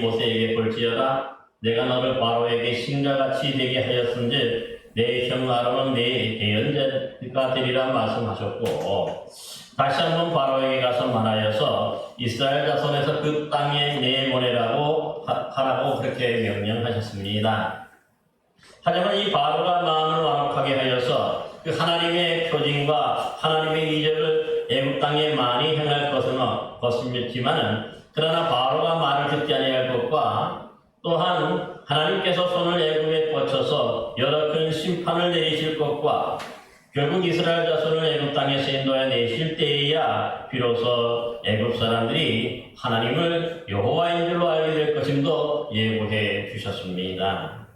모세에게 볼지어다 내가 너를 바로에게 신과 같이 되게 하였은즉 내 형 아론은 내 대언자가 되리라 말씀하셨고, 다시 한번 바로에게 가서 말하여서 이스라엘 자손에서 그 땅에 내보내라고 하라고 그렇게 명령하셨습니다. 하지만 이 바로가 마음을 완악하게 하여서 그 하나님의 표징과 하나님의 이적을 애굽 땅에 많이 행할 것이었지만은, 그러나 바로가 말을 듣지 아니할 것과 또한 하나님께서 손을 애굽에 뻗쳐서 여러 큰 심판을 내리실 것과 결국 이스라엘 자손을 애굽 땅에서 인도해 내실 때에야 비로소 애굽 사람들이 하나님을 여호와인 줄로 알게 될 것임도 예고해 주셨습니다.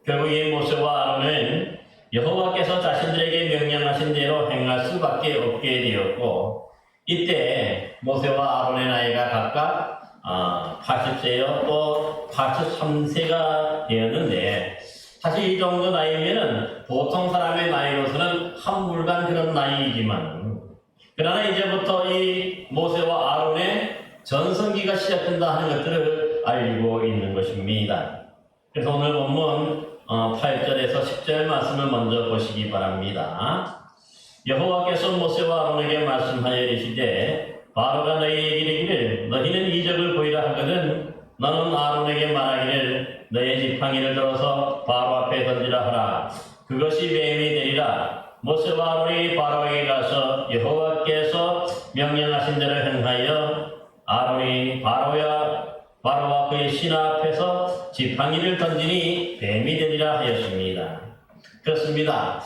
결국 이 모세와 아론은 여호와께서 자신들에게 명령하신 대로 행할 수밖에 없게 되었고, 이때 모세와 아론의 나이가 각각 80세요 또 83세가 되었는데, 사실 이 정도 나이면은 보통 사람의 나이로서는 한물간 그런 나이이지만, 그러나 이제부터 이 모세와 아론의 전성기가 시작된다 하는 것들을 알고 있는 것입니다. 그래서 오늘 본문 8절에서 10절 말씀을 먼저 보시기 바랍니다. 여호와께서 모세와 아론에게 말씀하여 이르시되 바로가 너희에게 이르기를 너희는 이적을 보이라 하거든 너는 아론에게 말하기를 너의 지팡이를 들어서 바로 앞에 던지라 하라. 그것이 뱀이 되리라. 모세와 아론이 바로에게 가서 여호와께서 명령하신 대로 행하여 아론이 바로와 그의 신하 앞에서 지팡이를 던지니 뱀이 되리라 하였습니다. 그렇습니다.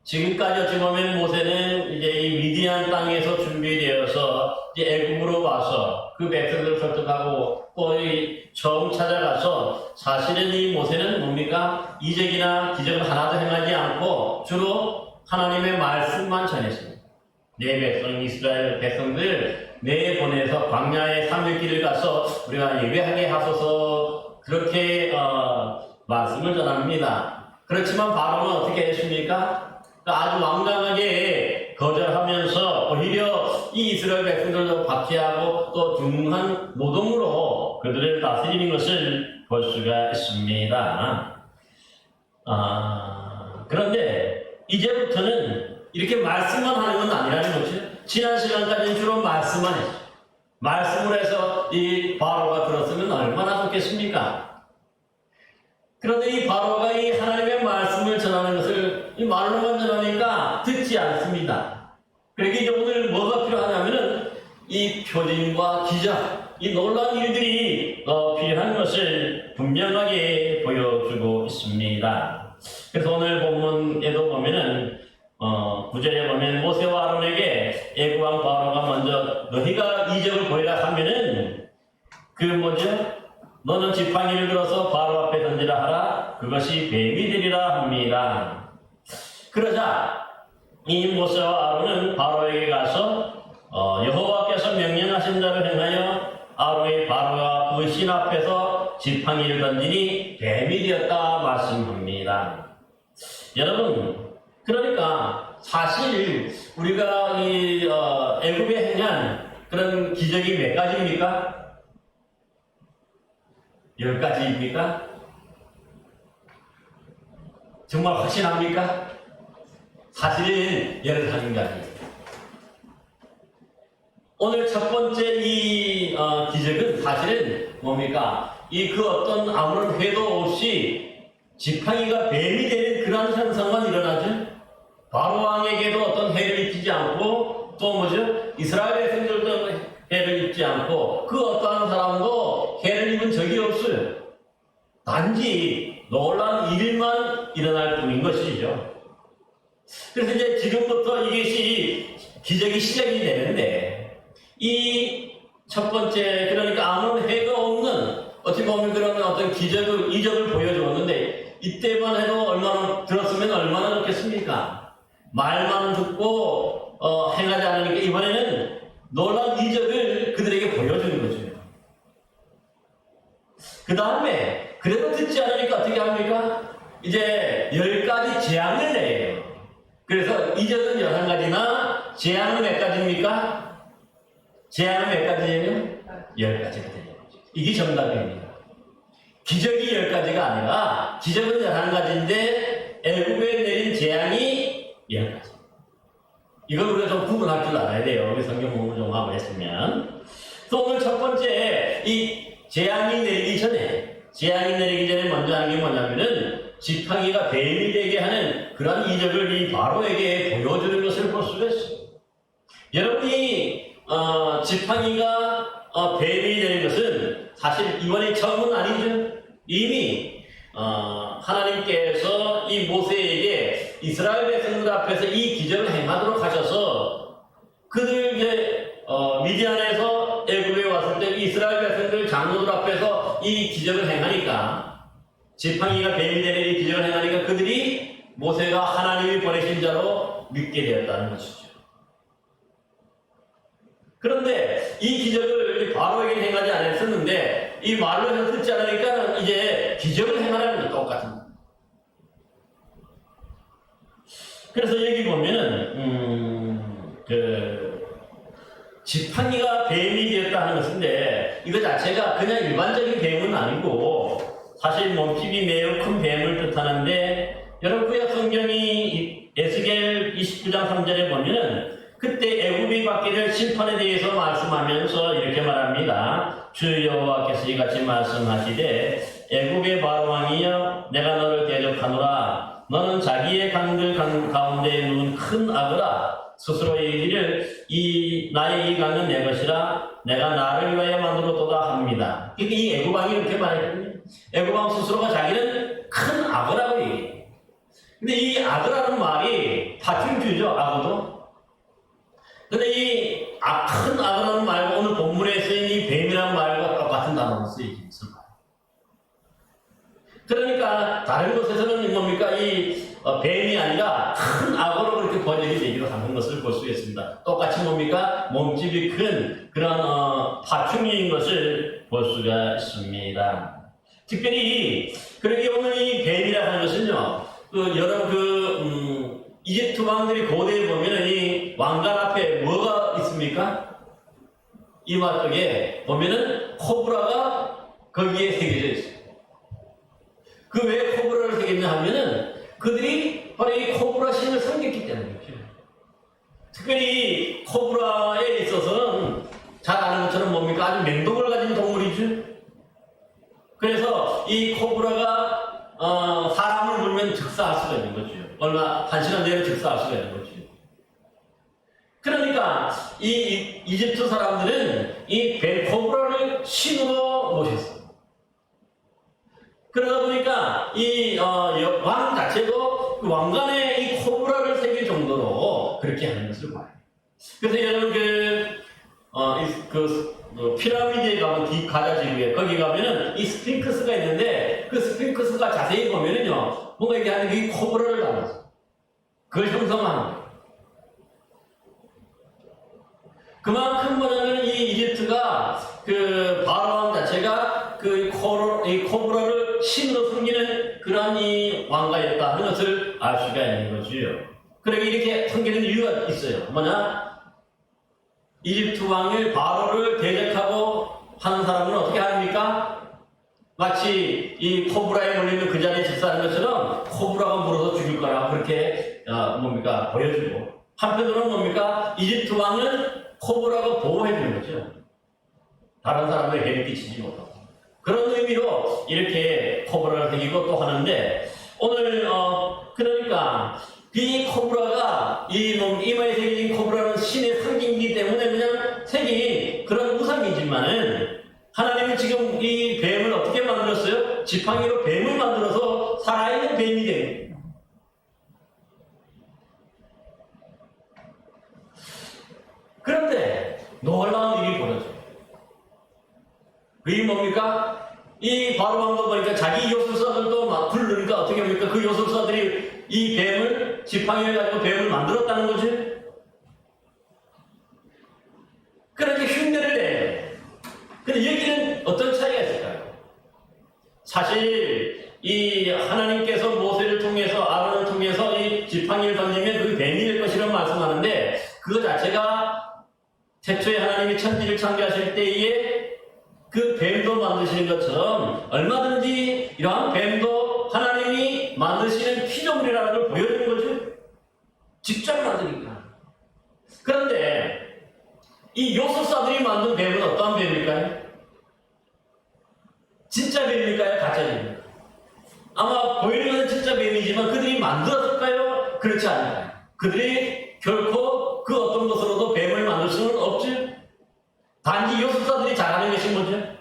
지금까지 어찌 보면 모세는 이제 이 미디안 땅에서 준비되어서 이제 애굽으로 와서 그 백성들을 설득하고 또 처음 찾아가서, 사실은 이 모세는 뭡니까? 이적이나 기적을 하나도 행하지 않고 주로 하나님의 말씀만 전했습니다. 내 백성 이스라엘 백성들 내보내서 광야의 3일길을 가서 우리가 예배하게 하소서 그렇게 말씀을 전합니다. 그렇지만 바로는 어떻게 했습니까? 아주 완강하게 거절하면서 오히려 이 이스라엘 백성들도 박해하고 또 중한 노동으로 그들을 다스리는 것을 볼 수가 있습니다. 그런데 이제부터는 이렇게 말씀만 하는 건 아니라는 거죠. 지난 시간까지는 주로 말씀만 했죠. 말씀을 해서 이 바로가 들었으면 얼마나 좋겠습니까? 그런데 이 바로가 이 하나님의 말씀을 전하는 것을 이 말로만 전하니까 듣지 않습니다. 그러니까 이제 오늘 뭐가 필요하냐면은 이 표징과 기적, 이 놀라운 일들이 필요한 것을 분명하게 보여주고 있습니다. 그래서 오늘 본문에도 보면은 9절에 보면 모세와 아론에게 애굽 왕 바로가 먼저 너희가 이적을 보이라 하면은 그 뭐죠? 너는 지팡이를 들어서 바로 앞에 던지라 하라. 그것이 뱀이 되리라 합니다. 그러자 이 모세와 아론은 바로에게 가서 여호와께서 명령하신 대로 행하여 아론이 바로와 그 신 앞에서 지팡이를 던지니 뱀이 되었다 말씀합니다. 여러분, 그러니까 사실 우리가 이 애굽에 행한 그런 기적이 몇 가지입니까? 10가지입니까? 정말 확신합니까? 사실은 11가지. 오늘 첫 번째 이 기적은 사실은 뭡니까? 그 어떤 아무런 회도 없이 지팡이가 뱀이 되는 그런 현상만 일어나죠. 바로 왕에게도 어떤 해를 입히지 않고, 또 뭐죠? 이스라엘 백성들도 해를 입지 않고, 그 어떠한 사람도 해를 입은 적이 없어요. 단지 놀라운 일만 일어날 뿐인 것이죠. 그래서 이제 지금부터 이것이 기적이 시작이 되는데, 이 첫 번째, 그러니까 아무런 해가 없는, 어떻게 보면 그런 어떤 이적을 보여주었는데, 이때만 해도 들었으면 얼마나 좋겠습니까? 말만 듣고 행하지 않으니까 이번에는 놀라운 이적을 그들에게 보여주는 거죠. 그 다음에 그래도 듣지 않으니까 어떻게 합니까? 이제 10가지 재앙을 내요. 그래서 이적은 11가지나 재앙은 몇 가지입니까? 재앙은 몇 가지예요? 10가지가 되는 거죠. 이게 정답입니다. 기적이 10가지가 아니라 기적은 11가지인데 애굽에 내린 재앙이 10가지. 이걸 우리가 좀 구분할 줄 알아야 돼요. 우리 성경 공부 좀 하고 했으면. 또 오늘 첫 번째 이 재앙이 내리기 전에 먼저 하는 게 뭐냐면은 지팡이가 뱀이 되게 하는 그런 이적을 이 바로에게 보여주는 것을 볼 수가 있어요. 여러분이 지팡이가 뱀이 되는 것은 사실 이번이 처음은 아니죠. 이미 하나님께서 이 모세에게 이스라엘 백성들 앞에서 이 기적을 행하도록 하셔서 그들 이제 미디안에서 애굽에 왔을 때 이스라엘 백성들 장로들 앞에서 이 기적을 행하니까 지팡이가 뱀이 되는 이 기적을 행하니까 그들이 모세가 하나님이 보내신 자로 믿게 되었다는 것이죠. 그런데 이 기적을 바로에게 행하지 않았었는데 이 말로 해서 듣지 않으니까 이제 기적을 행하라는 게 똑같은 거예요. 그래서 여기 보면은 지팡이가 뱀이 되었다 하는 것인데 이거 자체가 그냥 일반적인 뱀은 아니고 사실 몸집이 매우 큰 뱀을 뜻하는데 여러분 구약 성경이 에스겔 29장 3절에 보면은 그때 애굽이 받게 될 심판에 대해서 말씀하면서 이렇게 말합니다. 주 여호와께서 이같이 말씀하시되 애굽의 바로 왕이여 내가 너를 대적하노라. 너는 자기의 강들 가운데에 누운 큰 악어라. 스스로 얘기를 나의 이 강은 내 것이라 내가 나를 위하여 만들었도다 합니다. 이 애굽 왕이 이렇게 말했거든요. 애굽 왕 스스로가 자기는 큰 악어라고 얘기해요. 근데 이 악어라는 말이 파충류죠. 악어도. 근데 이 큰 악어라는 말과 오늘 본문에 쓰인 이 뱀이라는 말과 똑같은 단어로 쓰여있습니다. 그러니까 다른 곳에서는 뭡니까? 이 뱀이 아니라 큰 악어로 그렇게 번역이 되기도 하는 것을 볼 수 있습니다. 똑같이 뭡니까? 몸집이 큰 그런 파충류인 것을 볼 수가 있습니다. 특별히 그러게 오늘 이 뱀이라고 하는 것은요. 여러 이집트 왕들이 고대에 보면은 이 왕관 앞에 뭐가 있습니까? 이마 쪽에 보면은 코브라가 거기에 새겨져 있어요. 그 왜 코브라를 새겼냐 하면은 그들이 바로 이 코브라 신을 섬겼기 때문이죠. 특별히 코브라에 있어서는 잘 아는 것처럼 뭡니까? 아주 맹독을 가진 동물이죠. 그래서 이 코브라가 사람을 물면 즉사할 수가 있는 거죠. 얼마 한 시간 내로 즉사할 수가 있는 거죠. 그러니까 이 이집트 사람들은 이 뱀 코브라를 신으로 모셨어요. 그러다 보니까 이 왕 자체도 그 왕관에 이 코브라를 새길 정도로 그렇게 하는 것을 봐요. 그래서 여러분 피라미드에 가면 가자 지구에 거기 가면은 이 스핑크스가 있는데 그 스핑크스가 자세히 보면은요 뭔가 이렇게 하는 이 코브라를 담았어. 그걸 형성하는 거예요. 그만큼 뭐냐면 이 이집트가 그 바로왕 자체가 이 코브라를 신으로 섬기는 그런 이 왕가였다 하는 것을 알 수가 있는 거지요. 그러니까 이렇게 섬기는 이유가 있어요. 뭐냐? 이집트 왕을 바로를 대적하고 하는 사람은 어떻게 합니까? 마치 이 코브라에 몰리면 그 자리에 즉사하는 것처럼 코브라가 물어서 죽일 거라 그렇게 보여주고 한편으로는 뭡니까? 이집트 왕은 코브라가 보호해주는 거죠. 다른 사람들에게 해를 끼치지 못하고 그런 의미로 이렇게 코브라를 새기고 또 하는데 오늘 그러니까 이 코브라가 이마에 새긴 코브라는 신의 상징이기 때문에 그냥 새긴 그런 우상이지만은 하나님은 지금 이 뱀을 어떻게 만들었어요? 지팡이로 뱀을 만들어서 살아있는 뱀이 됩니다. 그런데 놀라운 일이 벌어져요. 그게 뭡니까? 이 바로왕도 보니까 자기 요술사들도 막 부르니까 어떻게 합니까? 그 요술사들이 이 뱀을 지팡이를 가지고 뱀을 만들었다는 거지. 그렇게 흉내를 내요. 근데 여기는 어떤 차이가 있을까요? 사실 이 하나님께서 모세를 통해서 아론을 통해서 이 지팡이를 던지면 그게 뱀이 될 것이라고 말씀하는데 그거 자체가 태초에 하나님이 천지를 창조하실 때에 그 뱀도 뱀을 만드시는 것처럼 얼마든지 이러한 뱀도 하나님이 만드시는 피조물이라는 걸 보여주는 거죠. 직접 만드니까. 그런데 이 요술사들이 만든 뱀은 어떠한 뱀일까요? 진짜 뱀일까요? 가짜 뱀일까요? 아마 보이는 것은 진짜 뱀이지만 그들이 만들었을까요? 그렇지 않을까요? 그들이 결코 그 어떤 것으로도 뱀을 만들 수는 없죠. 단지 요술사들이 잘하는 것이 뭐죠?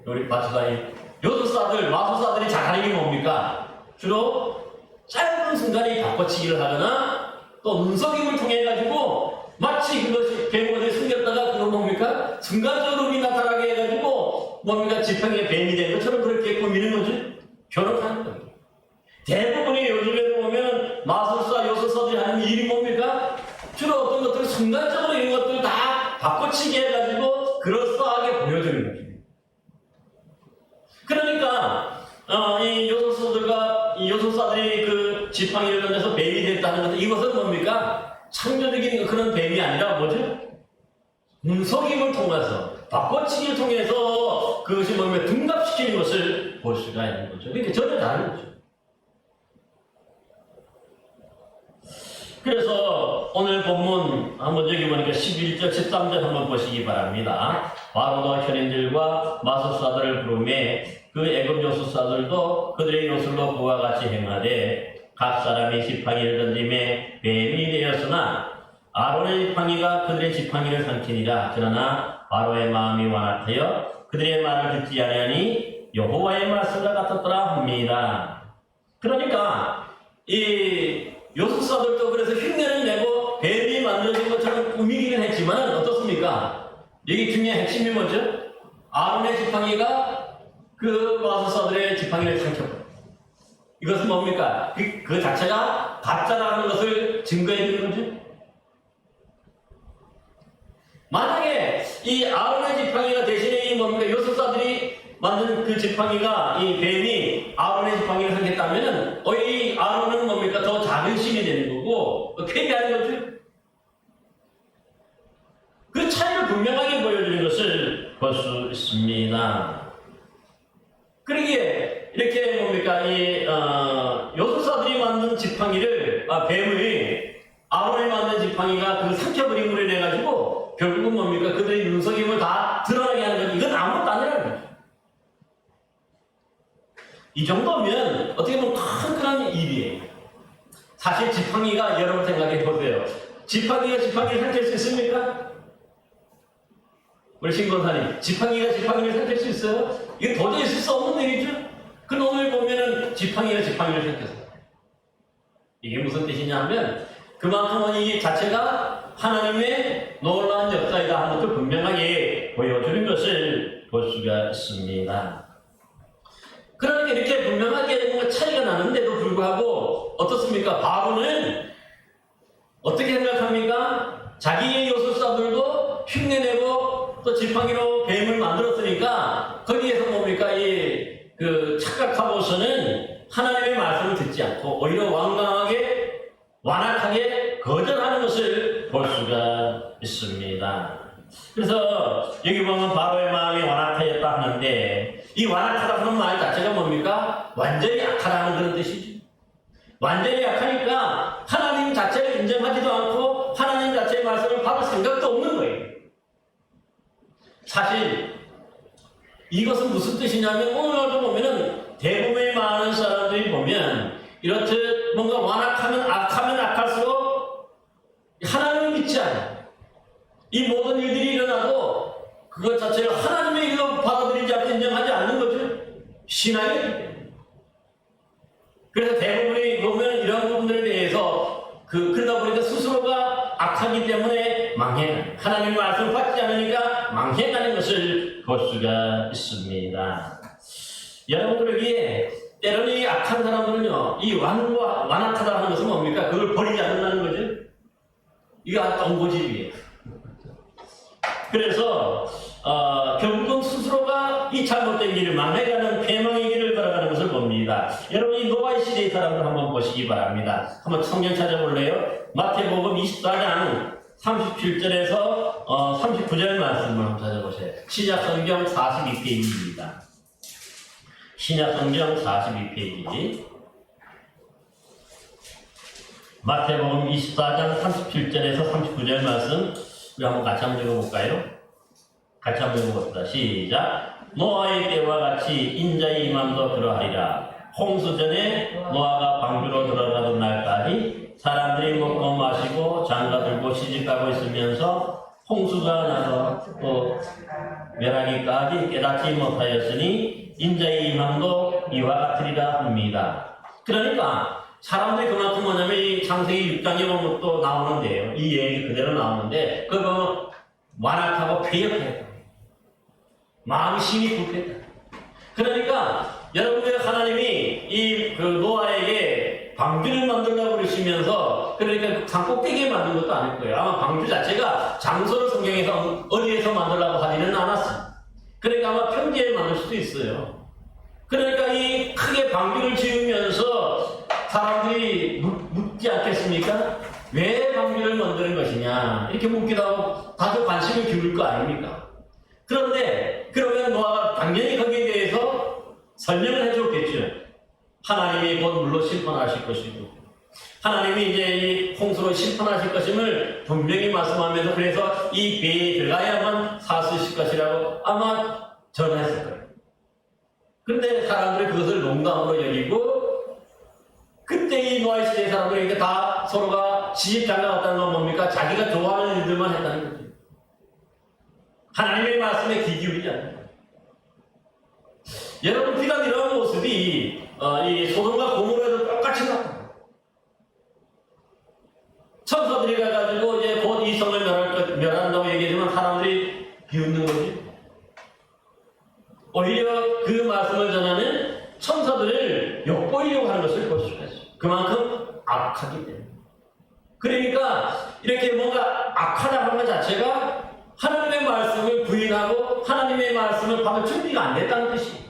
우리 마술사님, 요술사들, 마술사들이 잘하는 게 뭡니까? 주로 짧은 순간에 바꿔치기를 하거나 또 눈속임을 통해 가지고 마치 그것이 뱀을 숨겼다가 그거 뭡니까? 순간적으로 우리 나타나게 해가지고 뭡니까? 지팡이에 뱀이 된 것처럼 그렇게 꾸미는 거죠. 변호하는 거예요. 대부분의 요즘에 보면 마술사, 요술사들이 하는 일이 뭡니까? 주로 어떤 것들 순간적으로 이런 것들 다 바꿔치기 해가지고 그럴싸하게 보여주는 거죠. 그러니까 이 요술사들이 그 지팡이를 던져서 뱀이 됐다는 것은 이것은 뭡니까? 창조적인 그런 뱀이 아니라 뭐죠? 눈속임을 통해서 바꿔치기를 통해서 그것이 뭡니까? 둔갑시키는 것을 볼 수가 있는 거죠. 그러니까 전혀 다른 거죠. 그래서 오늘 본문 한번 여기 보니까 11절, 13절 한번 보시기 바랍니다. 바로가 현인들과 마술사들을 부르매 그 애굽 요술사들도 그들의 요술로 그와 같이 행하되 각 사람이 지팡이를 던짐에 뱀이 되었으나 아론의 지팡이가 그들의 지팡이를 삼키니라. 그러나 바로의 마음이 완악하여 그들의 말을 듣지 아니하니 여호와의 말씀과 같았더라 합니다. 그러니까 이 요술사들도 그래서 흉내를 내고 뱀이 만들어진 것처럼 꾸미기는 했지만 어떻습니까? 여기 중요한 핵심이 뭐죠? 아론의 지팡이가 그 마술사들의 지팡이를 삼켰고 이것은 뭡니까? 그 자체가 가짜라는 것을 증거해 주는 거죠. 만약에 이 아론의 지팡이가 대신에 이 뭡니까? 요술사들이 만든 그 지팡이가 이 뱀이 아론의 지팡이를 삼켰다면은 이 아론은 뭡니까? 더 작은 신이 되는 거고 쾌비하는 거죠. 그 차이를 분명하게 보여주는 것을 볼 수 있습니다. 그러기에 이렇게 뭡니까? 이 요술사들이 만든 지팡이를 뱀의 아론이 만든 지팡이가 그 삼켜버린 물에 내가지고 결국은 뭡니까? 그들의 눈속임을 다 드러나게 하는 건 이건 아무것도 아니라는 거죠. 이 정도면 어떻게 보면 큰 일이에요. 사실 지팡이가 여러분 생각해 보세요. 지팡이가 지팡이를 삼킬 수 있습니까? 우리 신권사님, 지팡이가 지팡이를 삼킬 수 있어요? 이게 도저히 있을 수 없는 일이죠? 그 오늘 보면은 지팡이가 지팡이를 삼켰어요. 이게 무슨 뜻이냐 하면 그만큼은 이 자체가 하나님의 놀라운 역사이다 하는 것을 분명하게 보여주는 것을 볼 수가 있습니다. 그러니까 이렇게 분명하게 뭔가 차이가 나는데도 불구하고 어떻습니까? 바로는 어떻게 생각합니까? 자기의 요술사들도 흉내내고 또 지팡이로 뱀을 만들었으니까 거기에서 뭡니까? 그 착각하고서는 하나님의 말씀을 듣지 않고 오히려 완악하게 거절하는 것을 볼 수가 있습니다. 그래서 여기 보면 바로의 마음이 완악하였다 하는데 이 완악하다 하는 말 자체가 뭡니까? 완전히 약하다는 그런 뜻이죠. 완전히 약하니까 하나님 자체를 인정하지도 않고 하나님 자체의 말씀을 받을 생각도 없는 거예요. 사실 이것은 무슨 뜻이냐면 오늘도 보면은 대부분의 많은 사람들이 보면 이렇듯 뭔가 완악하면 악할수록 하나님을 믿지 않아요. 이 모든 일들이 일어나도 그것 자체를 하나님의 일로 받아들이지 않고 인정하지 않는 거죠. 신앙이. 그래서 대부분이 보면 이런 부분들에 대해서 그러다 보니까 스스로가 악하기 때문에 하나님의 말씀을 받지 않으니까 망해가는 것을 볼 수가 있습니다. 여러분들에게 때로는 이 악한 사람들은요, 이 완악하다 하는 것은 뭡니까? 그걸 버리지 않는다는 거죠. 이거 똥고집이에요. 그래서 결국은 스스로가 이 잘못된 길을 망해가는 패망의 길을 걸어가는 것을 봅니다. 여러분 이 노아의 시대의 사람들 한번 보시기 바랍니다. 한번 청년 찾아볼래요? 마태복음 24장 37절에서 39절 말씀을 한번 찾아보세요. 신약성경 42페이지입니다. 신약성경 42페이지. 마태복음 24장 37절에서 39절 말씀 우리 한번 같이 한번 읽어볼까요? 같이 한번 읽어봅시다. 시작. 노아의 때와 같이 인자의 임함도 그러하리라. 홍수 전에 노아가 방주로 들어가던 날까지 사람들이 먹고 마시고 장가들고 시집가고 있으면서 홍수가 나서 또 멸하기까지 깨닫지 못하였으니 인자의 임함도 이와 같으리라 합니다. 그러니까 사람들이 그만큼 뭐냐면 이 창세기 6장에 보면 또 나오는데요. 이 얘기 그대로 나오는데 그거 완악하고 폐역했다. 마음이 심히 불쾌했다. 그러니까 여러분들 하나님이 그 노아에게 방주를 만들라고 그러시면서 그러니까 산 꼭대기에 만든 것도 아닐 거예요. 아마 방주 자체가 장소를 성경에서 어디에서 만들라고 하지는 않았어요. 그러니까 아마 평지에 만들 수도 있어요. 그러니까 이 크게 방주를 지으면서 사람들이 묻지 않겠습니까? 왜 방주를 만드는 것이냐 이렇게 묻기도 하고 다들 관심을 기울일 거 아닙니까? 그런데 그러면 노아가 당연히 거기에 대해서 설명을 해줬겠죠. 하나님이 곧 물로 심판하실 것이고 하나님이 이제 이 홍수로 심판하실 것임을 분명히 말씀하면서 그래서 이 배에 들어가야만 사수실 것이라고 아마 전했을 거예요. 그런데 사람들이 그것을 농담으로 여기고 그때 이 노아의 시대의 사람들이 다 서로가 시집장가 갔다는 건 뭡니까? 자기가 좋아하는 일들만 했다는 거죠. 하나님의 말씀에 귀 기울이지 않는 거예요. 여러분 비단 이러한 모습이 이 소돔과 고모라도 똑같이 나타나요. 천사들이 가가지고 이제 곧 이 성을 멸한다고 얘기하지만 사람들이 비웃는 거지. 오히려 그 말씀을 전하는 천사들을 엿보이려고 하는 것을 볼 수가 있어요. 그만큼 악하기 때문에. 그러니까 이렇게 뭔가 악하다는 것 자체가 하나님의 말씀을 부인하고 하나님의 말씀을 받을 준비가 안 됐다는 뜻이에요.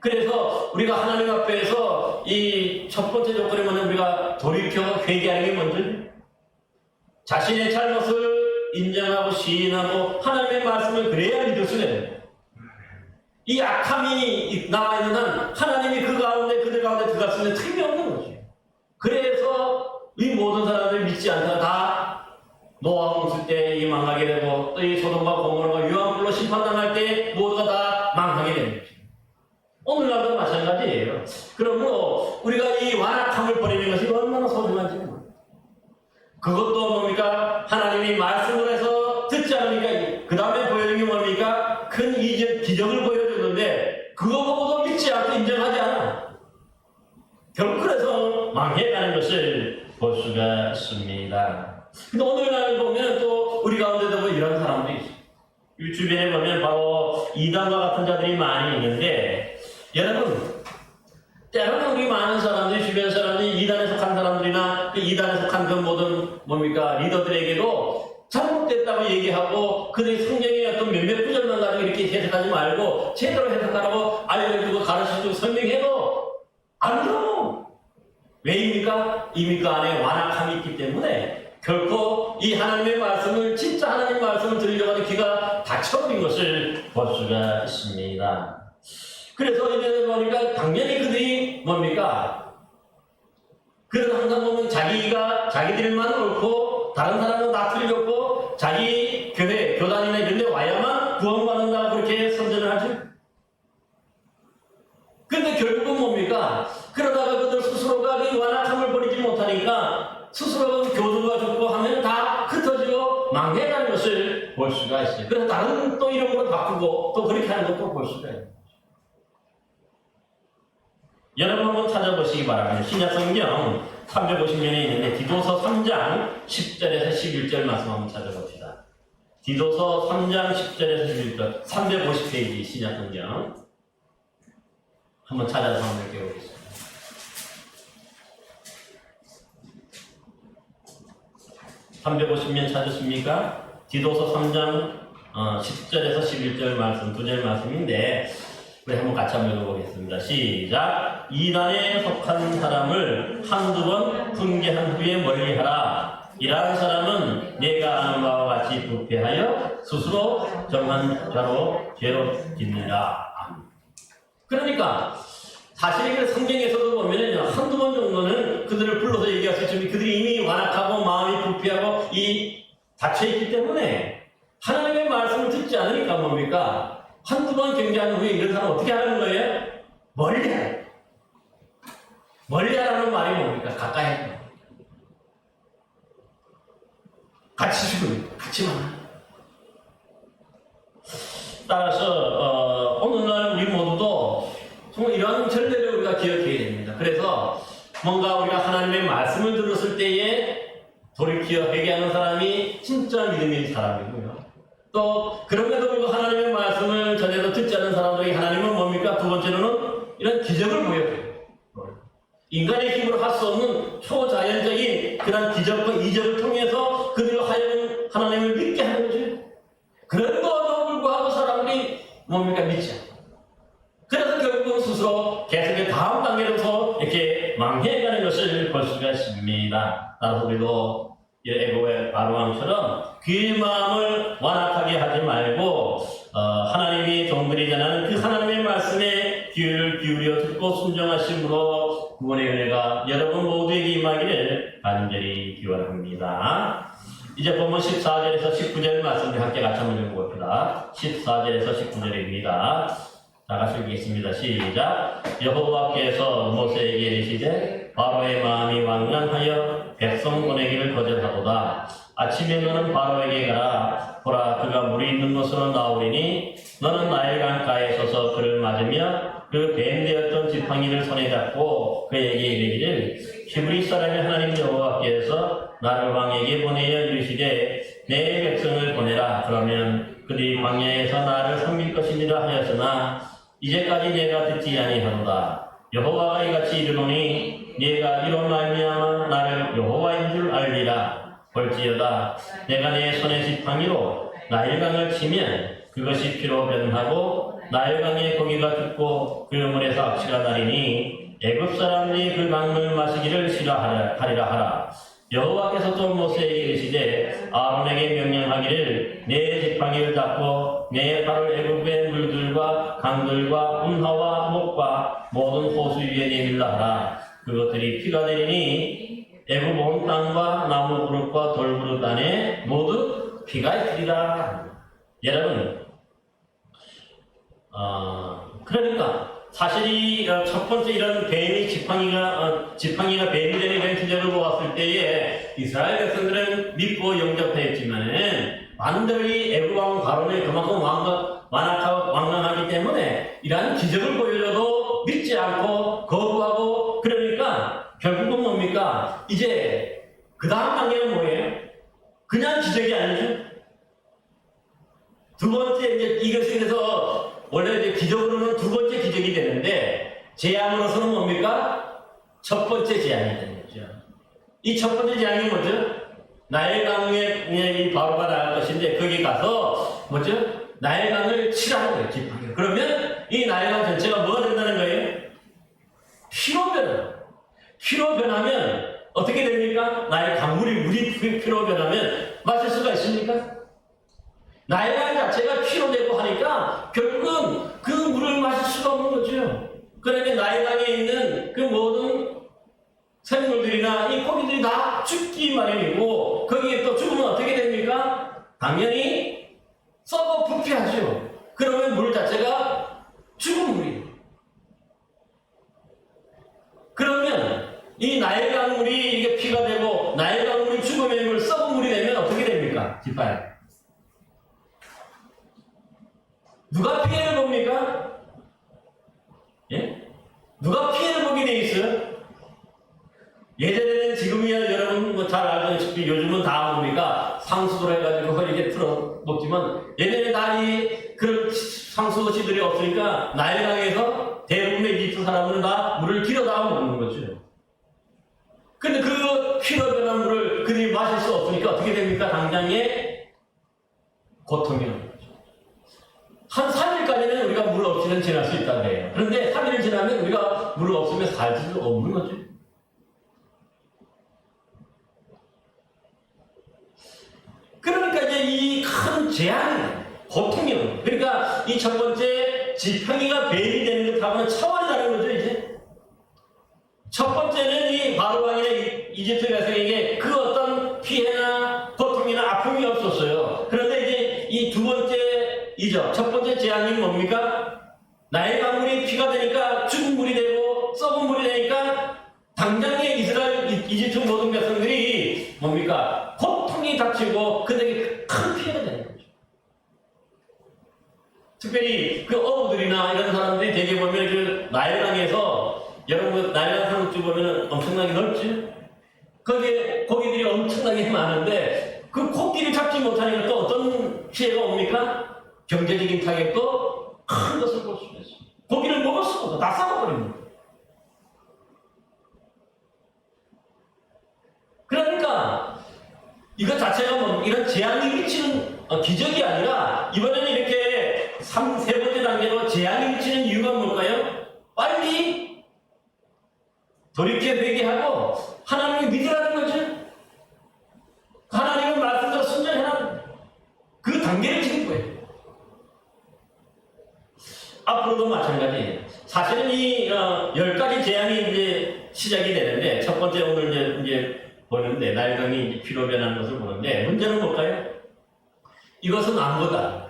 그래서 우리가 하나님 앞에서 이 첫 번째 조건이 뭐냐면 우리가 돌이켜 회개하는 게 먼저 자신의 잘못을 인정하고 시인하고 하나님의 말씀을 그래야 믿을 수 있는 이 악함이 나와 있는 한 하나님이 그 가운데 그들 가운데 들어갈 수 있는 틈이 없는 거죠. 그래서 이 모든 사람들이 믿지 않다가 다 노아 홍수 때 이 망하게 되고 또 이 소돔과 고모라가 유황불로 심판당할 때 모두가 다 망하게 되는 거죠. 오늘날도 마찬가지예요. 그러므로 우리가 이 완악함을 버리는 것이 얼마나 소중한지 몰라요. 그것도 뭡니까? 하나님이 말씀을 해서 듣지 않으니까 그 다음에 보여주는 게 뭡니까? 큰 기적을 보여주는데 그거보다 믿지 않고 인정하지 않아. 결국 그래서 망해가는 것을 볼 수가 있습니다. 근데 오늘날 보면 또 우리 가운데도 이런 사람들이 있어요. 이 주변에 보면 바로 이단과 같은 자들이 많이 있는데 여러분 때로는 우리 많은 사람들이 주변 사람들이 이단에 속한 사람들이나 그 이단에 속한 그 모든 뭡니까 리더들에게도 잘못됐다고 얘기하고 그들이 성경의 어떤 몇몇 구절만 가지고 이렇게 해석하지 말고 제대로 해석하라고 알려주고 가르쳐주고 설명해도 안 들어. 왜입니까? 이미 그 안에 완악함이 있기 때문에 결코 이 하나님의 말씀을 진짜 하나님의 말씀을 들으려고 하는 귀가 닫혀버린 것을 볼 수가 있습니다. 그래서 이제 보니까 당연히 그들이 뭡니까? 그래서 항상 보면 자기들만 옳고 다른 사람은 다 틀렸고 자기 교회, 교단이나 이런 데 와야만 구원받는다고 그렇게 선전을 하죠. 근데 결국은 뭡니까? 그러다가 그들 스스로가 그 완악함을 버리지 못하니까 스스로가 교도가 죽고 하면 다 흩어지고 망해가는 것을 볼 수가 있어요. 그래서 다른 또 이런 걸 바꾸고 또 그렇게 하는 것도 볼 수가 있어요. 여러분 한번 찾아보시기 바랍니다. 신약성경 350년에 있는데 디도서 3장 10절에서 11절 말씀 한번 찾아봅시다. 디도서 3장 10절에서 11절 350페이지 신약성경 한번 찾아서 한번 읽어보겠습니다. (350면) 찾으십니까? 디도서 3장 10절에서 11절 말씀, 2절 말씀인데 우리 한번 같이 한번 읽어보겠습니다. 시작. 이단에 속한 사람을 한두 번 훈계한 후에 멀리하라. 이러한 사람은 내가 아는 바와 같이 부패하여 스스로 정한 자로 죄로 짓느니라. 그러니까 사실 그 성경에서도 보면은 한두 번 정도는 그들을 불러서 얘기할 수 있지만 그들이 이미 완악하고 마음이 부패하고 이 닫혀있기 때문에 하나님의 말씀을 듣지 않으니까 뭡니까? 한두 번 경계한 후에 이런 사람 어떻게 하는 거예요? 멀리하라. 멀리하라는 말이 뭡니까? 가까이 하라. 같이 죽으면 같이 만나. 따라서 오늘날 우리 모두도 정말 이러한 전례를 우리가 기억해야 됩니다. 그래서 뭔가 우리가 하나님의 말씀을 들었을 때에 돌이켜 회개하는 사람이 진짜 믿음의 사람이고요. 또 그럼에도 불구하고 하나님의 말씀을 전에도 듣지 않은 사람들에게 하나님은 뭡니까? 두 번째로는 이런 기적을 보여줘요. 인간의 힘으로 할 수 없는 초자연적인 그런 기적과 이적을 통해서 그들을 하여금 하나님을 믿게 하는 거죠. 그런데도 불구하고 사람들이 뭡니까? 믿지 않아요. 그래서 결국은 스스로 계속해 다음 단계로서 이렇게 망해가는 것을 볼 수가 있습니다. 따라서 우리도 애굽의 바로왕처럼 그의 마음을 완악하게 하지 말고 하나님이 종들이 전하는 그 하나님의 말씀에 귀를 기울여 듣고 순종하심으로 구원의 은혜가 여러분 모두에게 임하기를 간절히 기원합니다. 이제 본문 14절에서 19절 말씀을 함께 같이 한번 읽어봅시다. 14절에서 19절입니다. 다 같이 읽겠습니다. 시작. 여호와께서 모세에게 이르시되 바로의 마음이 완강하여 백성 보내기를 거절하도다. 아침에 너는 바로에게 가라. 보라, 그가 물이 있는 곳으로 나오리니 너는 나일 강가에 서서 그를 맞으며 그 뱀되었던 지팡이를 손에 잡고 그에게 이르기를 히브리 사람의 하나님 여호와께서 나를 왕에게 보내어 이르시되 내 백성을 보내라. 그러면 그들이 광야에서 나를 섬길 것이니라 하였으나 이제까지 내가 듣지 아니하노다. 여호와가 이같이 이르노니 네가 이로 말미암아 나를 여호와인 줄 알리라. 볼지어다 내가 내 손의 지팡이로 나일강을 치면 그것이 피로 변하고 나일강의 고기가 죽고 그 물에서 악취가 나리니 애굽 사람들이 그 강물 마시기를 싫어하리라 하라. 여호와께서 또 모세에게 이르시되 아론에게 명령하기를 내 지팡이를 잡고 내 발을 애굽의 물들과 강들과 운하와 목과 모든 호수 위에 내밀라 하라. 그것들이 피가 되리니 애굽 온 땅과 나무 그릇과 돌 그릇 안에 모두 피가 있으리라. 여러분, 그러니까 사실 첫 번째 이런 뱀이 지팡이가 뱀이 되는 이런 기적을 보았을 때에 이스라엘 백성들은 믿고 영접하였지만은 반들이 애굽 왕 바로는 그만큼 완악하고 왕강하기 때문에 이러한 기적을 보여줘도 믿지 않고 거부하고, 그러니까 결국은 뭡니까? 이제 그 다음 단계는 뭐예요? 그냥 기적이 아니죠. 두 번째 이제 이것에 대해서 원래 이제 기적으로는 두 번째 기적이 되는데 재앙으로서는 뭡니까? 첫 번째 재앙이 되는 거죠. 이 첫 번째 재앙이 뭐죠? 나일강에 이 바로가 나갈 것인데 거기 가서 뭐죠? 나일강을 치라는 거예요. 지팡이로. 그러면 이 나일강 전체가 뭐가 된다는 거예요? 피로 변화. 피로 변하면 어떻게 됩니까? 나의 물이 피로 변하면 마실 수가 있습니까? 나일강 자체가 피로 되고 하니까 결국은 그 물을 마실 수가 없는 거죠. 그러니까 나일강에 있는 그 모든 생물들이나 이 고기들이 다 죽기 마련이고, 거기에 또 죽으면 어떻게 됩니까? 당연히 썩어 부패하죠. 그러면 물 자체가 죽은 물이에요. 그러면 이 나일강 물이 이게 피가 되고 나일강 물이 죽으면 물 썩은 물이 되면 어떻게 됩니까? 뒷발. 누가 피해를 봅니까? 예? 누가 피해를 보게 돼 있어요? 예전에는 지금이야 여러분 뭐 잘 알다시피 요즘은 다 뭡니까? 상수로 해가지고 이렇게 틀어 먹지만 예전에 다 그런 상수시들이 없으니까 나일강에서 대부분의 이집트 사람들은 다 물을 길어다 먹는 거죠. 근데 그 피로 변한 물을 그들이 마실 수 없으니까 어떻게 됩니까? 당장에 고통이 오는 거죠. 한 3일까지는 우리가 물 없이는 지날 수 있다고 해요. 그런데 3일을 지나면 우리가 물 없으면 살 수 없는 거죠. 그러니까 이제 이 큰 재앙, 고통이요. 그러니까 이 첫 번째 지팡이가 뱀이 되는 것하고는 차원이 다른 거죠, 이제. 첫 번째는 이 바로 왕이나 이집트 백성에게 그 어떤 피해나 고통이나 아픔이 없었어요. 그런데 이제 이 두 번째이죠. 첫 번째 재앙이 뭡니까? 나일 강물이 피가 되니까 죽은 물이 되고 썩은 물이 되니까 당장에 이스라엘, 이집트 모든 백성들이 뭡니까? 고통이 닥치고 그들에게 큰 피해가 되는 거죠. 특별히 그 어부들이나 이런 사람들이 대개 보면 그 나일강에서 여러분 나일강 산맥주 보면 엄청나게 넓지? 거기에 고기들이 엄청나게 많은데 그 코끼리 잡지 못하니까 또 어떤 피해가 옵니까? 경제적인 타격도 큰 것을 볼 수가 있어요. 고기를 먹을 수가 없어. 다 썩어버립니다. 그러니까 이거 자체가 뭐 이런 재앙이 미치는 기적이 아니라 이번에는 이렇게 세 번째 단계로 재앙이 미치는 이유가 뭘까요? 빨리 돌이켜 회개하고 하나님을 믿으라는 거죠. 하나님의 말씀대로 순종하라는 그 단계를 지킨 거예요. 앞으로도 마찬가지예요. 사실은 이 10가지 재앙이 이제 시작이 되는데 첫 번째 오늘 이제 보는데 나일강이 피로 변하는 것을 보는데 문제는 뭘까요? 이것은 아무거나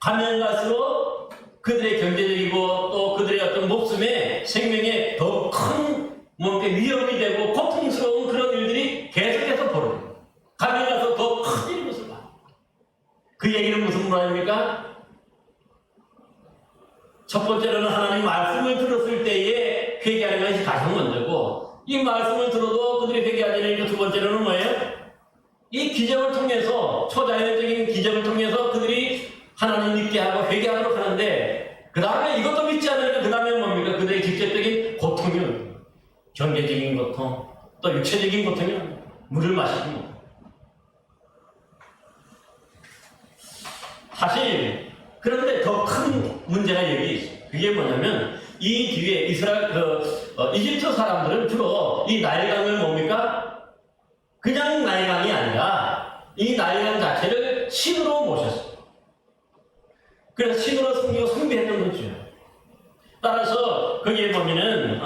가면 갈수록 그들의 경제적이고 또 그들의 어떤 목숨에 생명에 더 큰 뭔가 위협이 되고 고통스러운 그런 일들이 계속해서 벌어져요. 가면 가서 더 큰 일인 것을 봐요. 그 얘기는 무슨 말입니까? 첫 번째로는 하나님 말씀을 들었을 때에 회개하는 것이 가장 먼저고 이 말씀을 들어도 그들이 회개하지 않으니까 두 번째로는 뭐예요? 이 기적을 통해서 초자연적인 기적을 통해서 그들이 하나님 믿게 하고 회개하도록 하는데 그 다음에 이것도 믿지 않으니까 그 다음에 뭡니까? 그들의 직접적인 고통이 경제적인 고통 또 육체적인 고통이 물을 마시는 것. 사실 그런데 더 큰 문제가 여기 있어요. 그게 뭐냐면 이 뒤에 이스라엘 이집트 사람들은 주로 이 나일강을 뭡니까? 그냥 나일강이 아니라 이 나일강 자체를 신으로 모셨어요. 그래서 신으로 섬기고 숭배했던 거죠. 따라서 거기에 보면은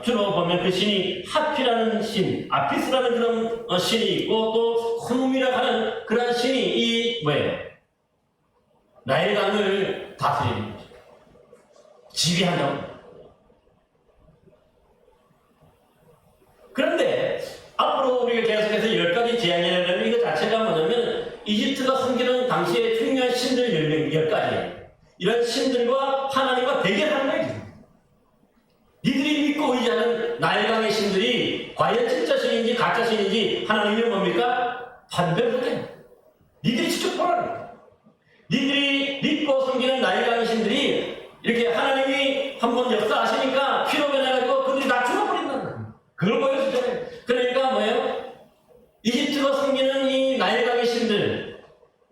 주로 보면 그 신이 하피라는 신, 아피스라는 그런 신이 있고 또 후눔이라고 하는 그런 신이 이 뭐예요? 나일강을 다스리는 거죠. 지배한다고. 그런데 앞으로 우리가 계속해서 10가지 재앙이라는 이거 자체가 뭐냐면 이집트가 섬기는 당시에 중요한 신들 10가지 이런 신들과 하나님과 대결하는 거예요. 니들이 믿고 의지하는 나일강의 신들이 과연 진짜 신인지 가짜 신인지 하나님이 뭡니까? 판별하게. 니들이 직접 보라는 거예요. 니들이 믿고 섬기는 나일강의 신들이 이렇게 하나님이 한번 역사하시니까 피로 변해가지고 그들이 다 죽어버린다는 거예요. 그걸 보여주잖아요. 그러니까 뭐예요? 이집트가 섬기는 이 나일강의 신들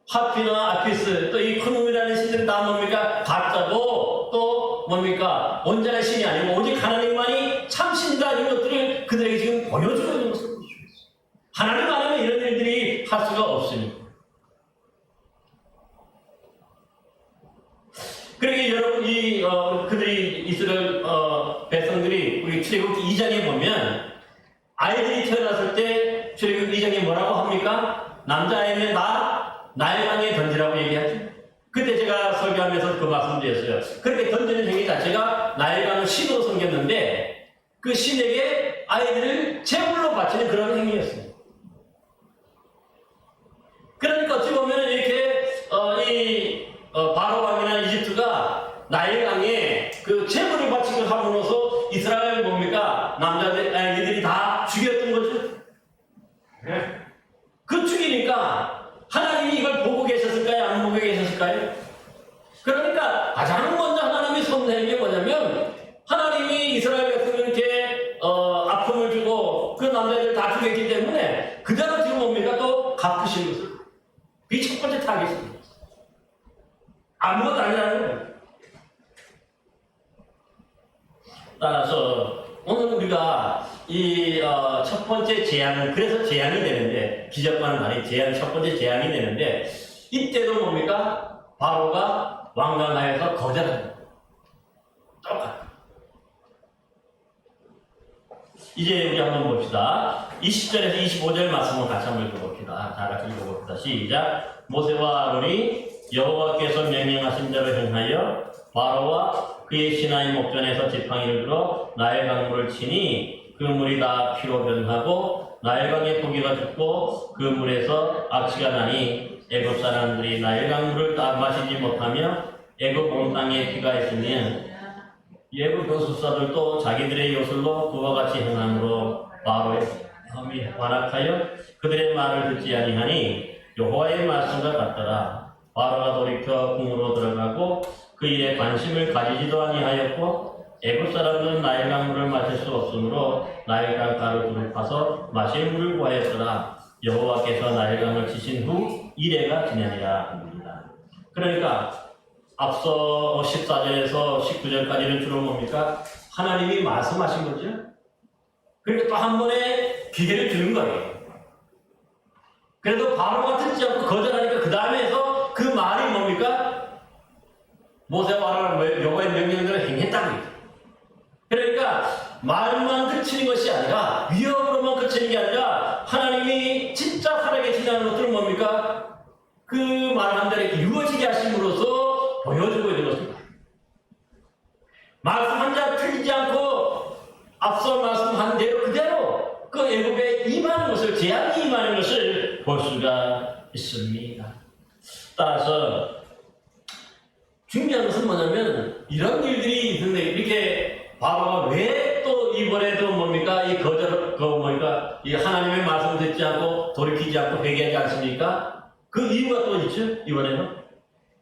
하피나 아피스 또 이 크눔이라는 신들은 다 뭡니까? 가짜고 또 뭡니까? 온전한 신이 아니고 오직 하나님만이 참신이다 이런 것들을 그들에게 지금 보여주고 있는 것을 볼 수 있어요. 하나님 안에는 이런 일들이 할 수가 없으니까. 그러니까 여러분 그들이 이스라엘 백성들이 우리 출애굽기 2장에 보면 아이들이 태어났을 때 출애굽기 2장에 뭐라고 합니까? 남자아이는 나일강에 던지라고 얘기하죠. 그때 제가 설교하면서 그 말씀드렸어요. 그렇게 던지는 행위 자체가 나일강을 신으로 섬겼는데 그 신에게 아이들을 제물로 바치는 그런 행위였어요. 그러니까 어찌 보면 이렇게 바로 왕이나 이집트가 나일강에 그 제물을 바치고 함으로써 이스라엘 뭡니까? 애들이 다 죽였던 거죠. 그 죽이니까 하나님이 이걸 보고 계셨을까요? 안 보고 계셨을까요? 그러니까 가장 먼저 하나님이 선택한 게 뭐냐면 하나님이 이스라엘 백성에게 아픔을 주고 그 남자들 다 죽였기 때문에 그대로 지금 뭡니까? 또 갚으신 것을 이 첫 번째 타겟입니다. 아무것도 아니라는 거예요. 따라서 오늘 우리가 이 첫 번째 재앙, 그래서 재앙이 되는데, 기적과는 말이 재앙, 첫 번째 재앙이 되는데, 이때도 뭡니까? 바로가 완강하여서 거절합니다. 똑같아. 이제 우리 한번 봅시다. 20절에서 25절 말씀을 같이 한번 읽어봅시다. 다 같이 읽어봅시다. 시작. 모세와 아론이 여호와께서 명령하신 대로 행하여 바로와 그의 신하의 목전에서 지팡이를 들어 나일 강물을 치니 그 물이 다 피로 변하고 나일 강의 고기가 죽고 그 물에서 악취가 나니 애굽 사람들이 나일 강물을 다 마시지 못하며 애굽 온 땅에 피가 있으면 예부 교수사들도 자기들의 요술로 그와 같이 행함으로 바로의 마음이 완악하여 그들의 말을 듣지 아니하니 여호와의 말씀과 같더라. 바로가 돌이켜 궁으로 들어가고 그 일에 관심을 가지지도 아니하였고 애굽 사람들은 나일 강물을 마실 수 없으므로 나일 강가를 두릅파서 마실 물을 구하였더라. 여호와께서 나일 강을 치신 후 이래가 지내니라 합니다. 그러니까 앞서 14절에서 19절까지는 주로 뭡니까? 하나님이 말씀하신 거죠. 그러니까 또 한 번에 기회를 주는 거예요. 그래도 바로가 듣지 않고 거절하니까 그 다음에서 그 말이 뭡니까? 모세와 아론은 여호와의 명령대로 행했다고 했죠. 그러니까 말만 그치는 것이 아니라 위협으로만 그치는 게 아니라 하나님이 진짜 살아계시다는 것들은 뭡니까? 그 말한 대로 이루어지게 하심으로써 보여주고 있는 것입니다. 말씀 한 자 틀리지 않고 앞서 말씀한 대로 그대로 그 애굽에 임하는 것을, 재앙이 임하는 것을 볼 수가 있습니다. 따라서 중요한 것은 뭐냐면 이런 일들이 있는데 이렇게 바로가 왜 또 이번에도 뭡니까? 이 거절, 뭡니까? 이 하나님의 말씀을 듣지 않고 돌이키지 않고 회개하지 않습니까? 그 이유가 또 있죠, 이번에는.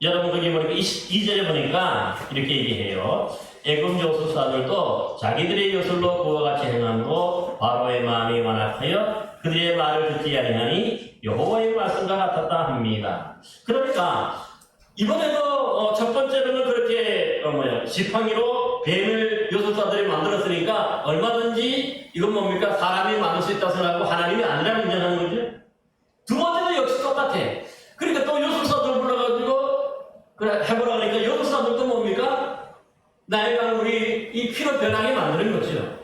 여러분 거기 보니까 22절에 보니까 이렇게 얘기해요. 애굽 요술사들도 자기들의 요술로 그와 같이 행함으로 바로의 마음이 완악하여 그들의 말을 듣지 아니하니 여호와의 말씀과 같았다 합니다. 그러니까 이번에도 첫 번째로는 그렇게 지팡이로 뱀을 요술사들이 만들었으니까 얼마든지 이건 뭡니까? 사람이 만들 수 있다고 생각하고 하나님이 아니라고 인정하는 거죠. 두 번째도 역시 똑같아. 그러니까 또 요술사들 불러가지고 그래 해보라 그러니까 요술사들도 뭡니까? 나일 강물이 이 피로 변하게 만드는 거죠.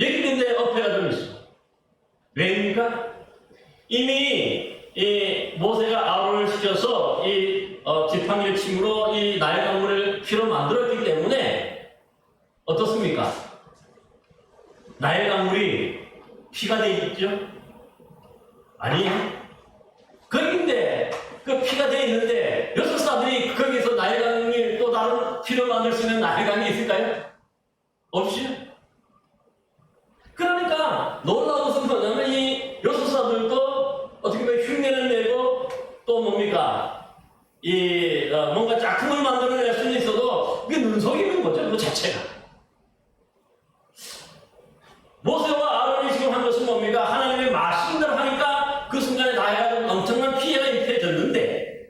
여기 근데 어폐가 좀 있어. 왜입니까? 이미 이 모세가 아론을 시켜서 이 지팡이를 침으로 이 나일 강물을 피로 만들었기 때문에 어떻습니까? 나일 강물이 피가 돼 있죠? 아니에요. 거기인데 그 피가 돼 있는데 요술사들이 거기서 나일 강이 또 다른 피로 만들 수 있는 나일 강이 있을까요? 없죠. 그러니까 놀라운 것은 뭐냐면 이 요술사들도 어떻게 보면 흉내를 내고 또 뭡니까? 이 뭔가 작품을 만들어낼 수는 있어도 그게 눈속이는 거죠. 그 자체가. 모세와 아론이 지금 한 것은 뭡니까? 하나님의 말씀대로 하니까 그 순간에 나일강에 엄청난 피해가 입혀졌는데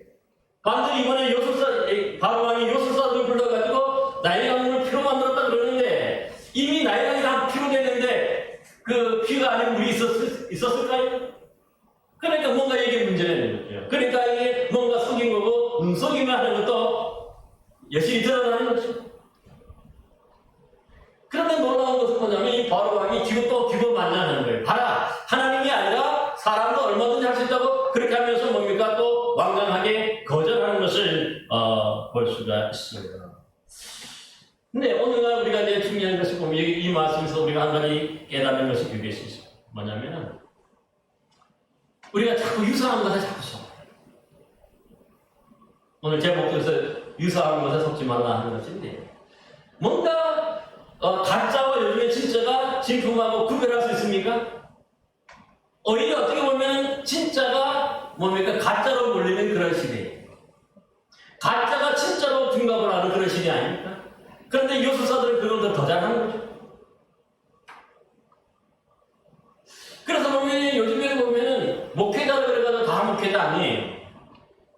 반드시 이번에 바로 왕이 요술사들을 불러가지고 나일강물을 피로 만들었다 그러는데 이미 나일강이 다 피로 됐는데 그 피가 아닌 물이 있었을까요? 그러니까 뭔가 이게 문제가 있는 거죠. 그러니까 이게 뭔가 속인 거고 눈속임을 하는 것도 여실히 드러나는 거죠. 그런데 놀라운 것은 뭐냐면 이 바로 왕이 지금 또 기고만장하는 거예요. 봐라, 하나님이 아니라 사람도 얼마든지 할 수 있다고 그렇게 하면서 뭡니까? 또 완강하게 거절하는 것을 볼 수가 있어요. 근데 오늘날 우리가 이제 중요한 것을 보면 이 말씀에서 우리가 한 가지 깨닫는 것이 그것이 있어요. 뭐냐면 우리가 자꾸 유사한 것에 자꾸 속아요. 오늘 제목에서 유사한 것에 속지 말라 하는 것인데 뭔가 가짜와 요즘의 진짜가 진품하고 구별할 수 있습니까? 오히려 어떻게 보면 진짜가 뭡니까? 가짜로 몰리는 그런 시대예요. 가짜가 진짜로 둔갑을 하는 그런 시대 아닙니까? 그런데 요술사들은 그걸 더 잘하는 거죠. 그래서 보면 요즘에 보면은 목회자로 그래가지고 다 목회자 아니에요.